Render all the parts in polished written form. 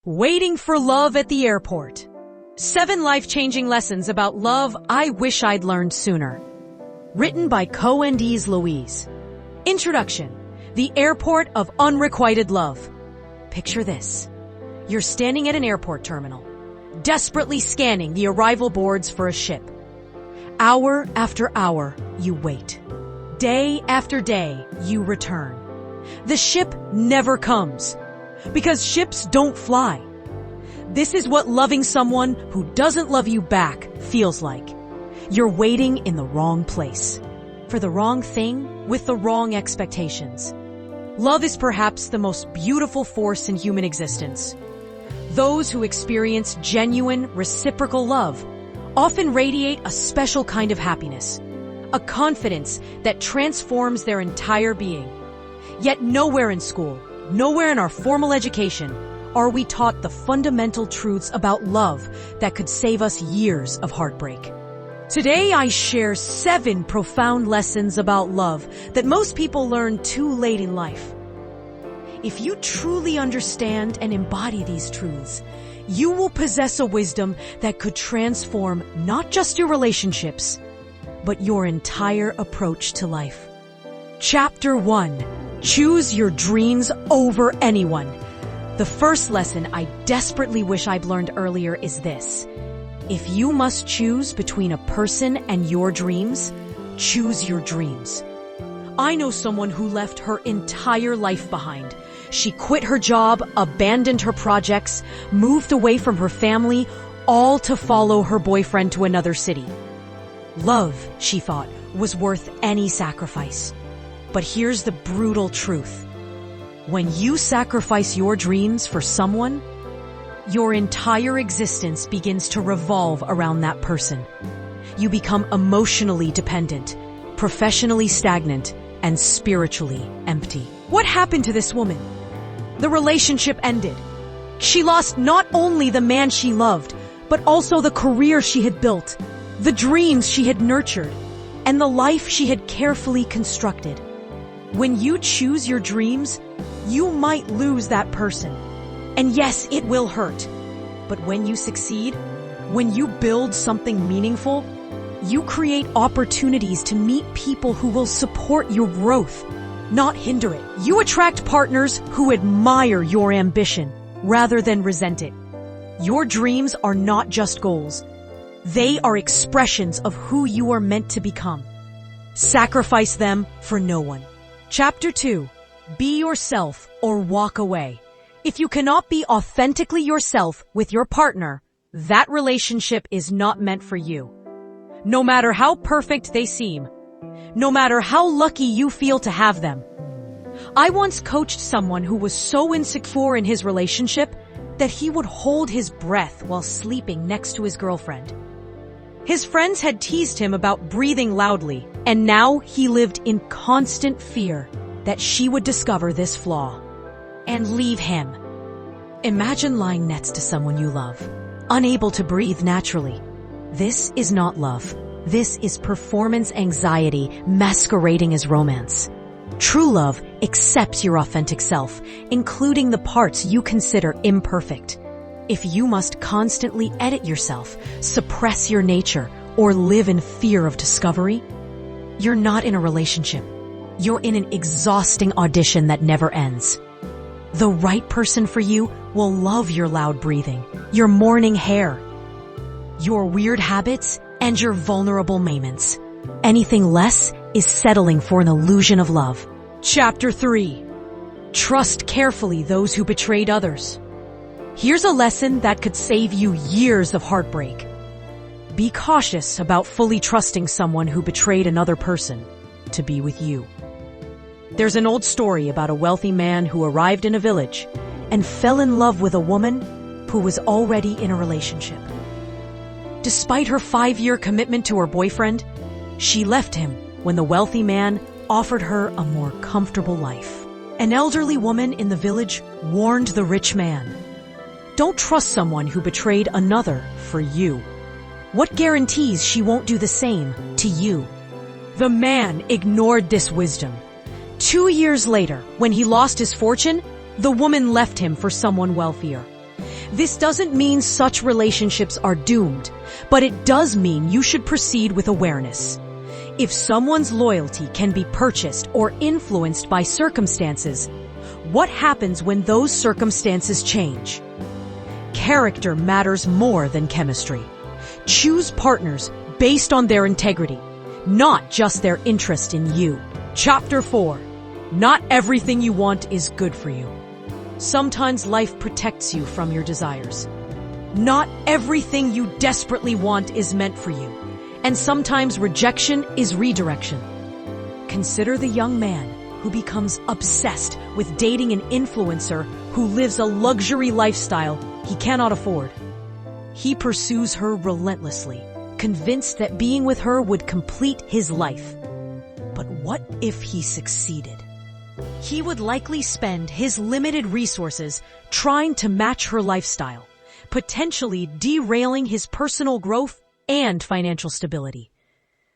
Waiting for love at the airport. 7 life-changing lessons about love I wish I'd learned sooner. Written by Co-ND's Louise. Introduction. The airport of unrequited love. Picture this. You're standing at an airport terminal, desperately scanning the arrival boards for a ship. Hour after hour, you wait. Day after day, you return. The ship never comes, because ships don't fly. This is what loving someone who doesn't love you back feels like. You're waiting in the wrong place, for the wrong thing, with the wrong expectations. Love is perhaps the most beautiful force in human existence. Those who experience genuine, reciprocal love often radiate a special kind of happiness, a confidence that transforms their entire being. Yet nowhere in school, nowhere in our formal education, are we taught the fundamental truths about love that could save us years of heartbreak. Today I share 7 profound lessons about love that most people learn too late in life. If you truly understand and embody these truths, you will possess a wisdom that could transform not just your relationships, but your entire approach to life. Chapter 1. Choose your dreams over anyone. The first lesson I desperately wish I'd learned earlier is this. If you must choose between a person and your dreams, choose your dreams. I know someone who left her entire life behind. She quit her job, abandoned her projects, moved away from her family, all to follow her boyfriend to another city. Love, she thought, was worth any sacrifice. But here's the brutal truth. When you sacrifice your dreams for someone, your entire existence begins to revolve around that person. You become emotionally dependent, professionally stagnant, and spiritually empty. What happened to this woman? The relationship ended. She lost not only the man she loved, but also the career she had built, the dreams she had nurtured, and the life she had carefully constructed. When you choose your dreams, you might lose that person. And yes, it will hurt. But when you succeed, when you build something meaningful, you create opportunities to meet people who will support your growth, not hinder it. You attract partners who admire your ambition rather than resent it. Your dreams are not just goals. They are expressions of who you are meant to become. Sacrifice them for no one. Chapter 2. Be yourself or walk away. If you cannot be authentically yourself with your partner, that relationship is not meant for you. No matter how perfect they seem, no matter how lucky you feel to have them. I once coached someone who was so insecure in his relationship that he would hold his breath while sleeping next to his girlfriend. His friends had teased him about breathing loudly, and now he lived in constant fear that she would discover this flaw and leave him. Imagine lying next to someone you love, unable to breathe naturally. This is not love. This is performance anxiety masquerading as romance. True love accepts your authentic self, including the parts you consider imperfect. If you must constantly edit yourself, suppress your nature, or live in fear of discovery, you're not in a relationship. You're in an exhausting audition that never ends. The right person for you will love your loud breathing, your morning hair, your weird habits, and your vulnerable moments. Anything less is settling for an illusion of love. Chapter 3. Trust carefully those who betrayed others. Here's a lesson that could save you years of heartbreak. Be cautious about fully trusting someone who betrayed another person to be with you. There's an old story about a wealthy man who arrived in a village and fell in love with a woman who was already in a relationship. Despite her 5-year commitment to her boyfriend, she left him when the wealthy man offered her a more comfortable life. An elderly woman in the village warned the rich man, "Don't trust someone who betrayed another for you. What guarantees she won't do the same to you?" The man ignored this wisdom. 2 years later, when he lost his fortune, the woman left him for someone wealthier. This doesn't mean such relationships are doomed, but it does mean you should proceed with awareness. If someone's loyalty can be purchased or influenced by circumstances, what happens when those circumstances change? Character matters more than chemistry. Choose partners based on their integrity, not just their interest in you. Chapter 4. Not everything you want is good for you. Sometimes life protects you from your desires. Not everything you desperately want is meant for you, and sometimes rejection is redirection. Consider the young man who becomes obsessed with dating an influencer who lives a luxury lifestyle he cannot afford. He pursues her relentlessly, convinced that being with her would complete his life. But what if he succeeded? He would likely spend his limited resources trying to match her lifestyle, potentially derailing his personal growth and financial stability.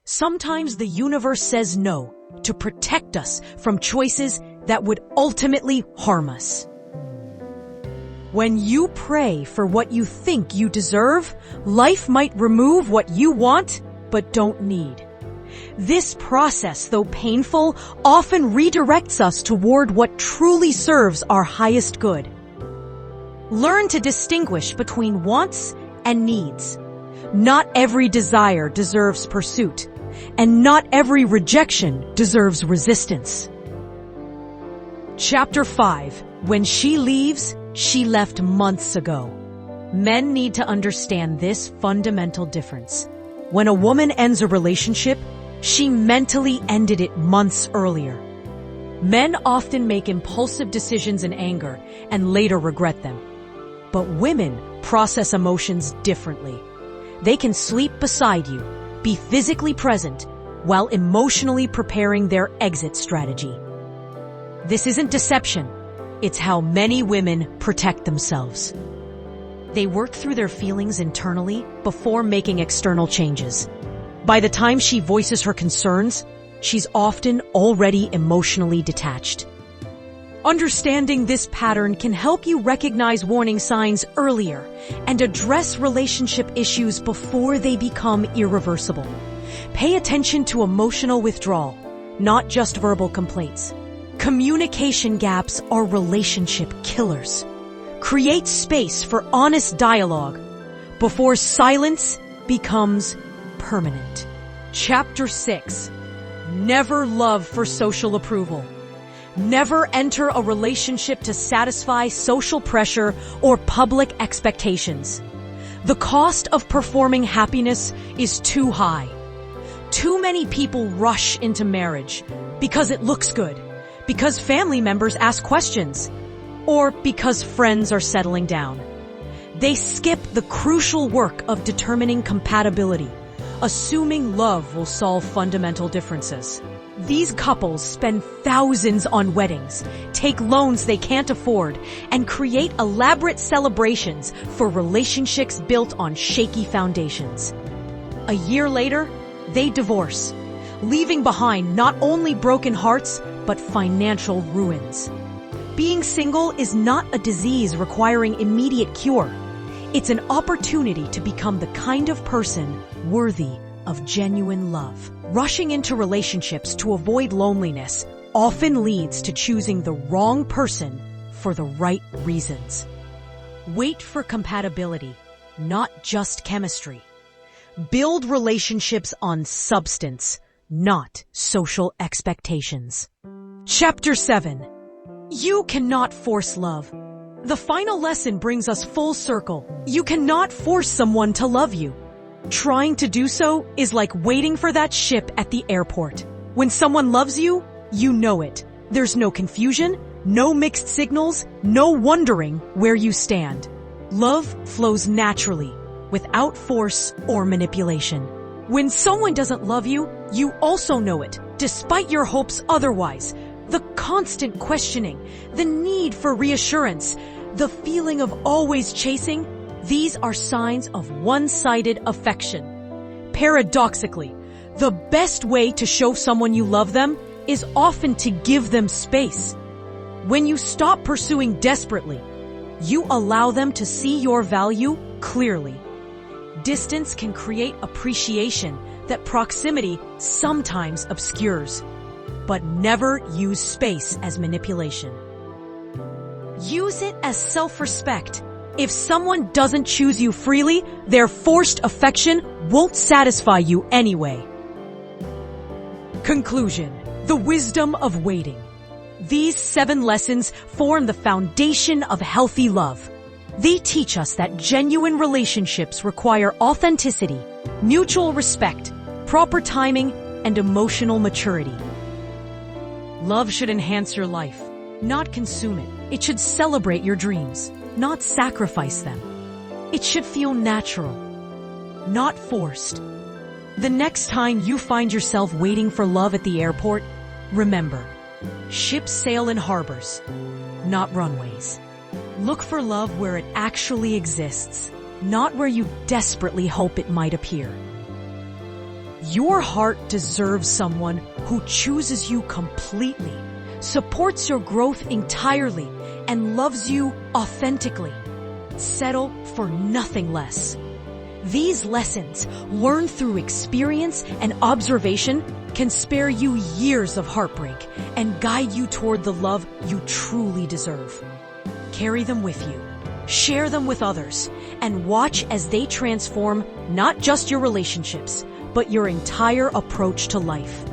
Sometimes the universe says no to protect us from choices that would ultimately harm us. When you pray for what you think you deserve, life might remove what you want but don't need. This process, though painful, often redirects us toward what truly serves our highest good. Learn to distinguish between wants and needs. Not every desire deserves pursuit, and not every rejection deserves resistance. Chapter 5. When she leaves, she left months ago. Men need to understand this fundamental difference. When a woman ends a relationship, she mentally ended it months earlier. Men often make impulsive decisions in anger and later regret them. But women process emotions differently. They can sleep beside you, be physically present, while emotionally preparing their exit strategy. This isn't deception. It's how many women protect themselves. They work through their feelings internally before making external changes. By the time she voices her concerns, she's often already emotionally detached. Understanding this pattern can help you recognize warning signs earlier and address relationship issues before they become irreversible. Pay attention to emotional withdrawal, not just verbal complaints. Communication gaps are relationship killers. Create space for honest dialogue before silence becomes permanent. Chapter 6. Never love for social approval. Never enter a relationship to satisfy social pressure or public expectations. The cost of performing happiness is too high. Too many people rush into marriage because it looks good, because family members ask questions, or because friends are settling down. They skip the crucial work of determining compatibility, assuming love will solve fundamental differences. These couples spend thousands on weddings, take loans they can't afford, and create elaborate celebrations for relationships built on shaky foundations. A year later, they divorce, leaving behind not only broken hearts, but financial ruins. Being single is not a disease requiring immediate cure. It's an opportunity to become the kind of person worthy of genuine love. Rushing into relationships to avoid loneliness often leads to choosing the wrong person for the right reasons. Wait for compatibility, not just chemistry. Build relationships on substance, not social expectations. Chapter 7. You cannot force love. The final lesson brings us full circle. You cannot force someone to love you. Trying to do so is like waiting for that ship at the airport. When someone loves you, you know it. There's no confusion, no mixed signals, no wondering where you stand. Love flows naturally, without force or manipulation. When someone doesn't love you, you also know it, despite your hopes otherwise. The constant questioning, the need for reassurance, the feeling of always chasing, these are signs of one-sided affection. Paradoxically, the best way to show someone you love them is often to give them space. When you stop pursuing desperately, You allow them to see your value clearly. Distance can create appreciation that proximity sometimes obscures. But never use space as manipulation. Use it as self-respect. If someone doesn't choose you freely, their forced affection won't satisfy you anyway. Conclusion: the wisdom of waiting. These 7 lessons form the foundation of healthy love. They teach us that genuine relationships require authenticity, mutual respect, proper timing, and emotional maturity. Love should enhance your life, not consume it. It should celebrate your dreams, not sacrifice them. It should feel natural, not forced. The next time you find yourself waiting for love at the airport, remember, ships sail in harbors, not runways. Look for love where it actually exists, not where you desperately hope it might appear. Your heart deserves someone who chooses you completely, supports your growth entirely, and loves you authentically. Settle for nothing less. These lessons, learned through experience and observation, can spare you years of heartbreak and guide you toward the love you truly deserve. Carry them with you, share them with others, and watch as they transform not just your relationships, but your entire approach to life.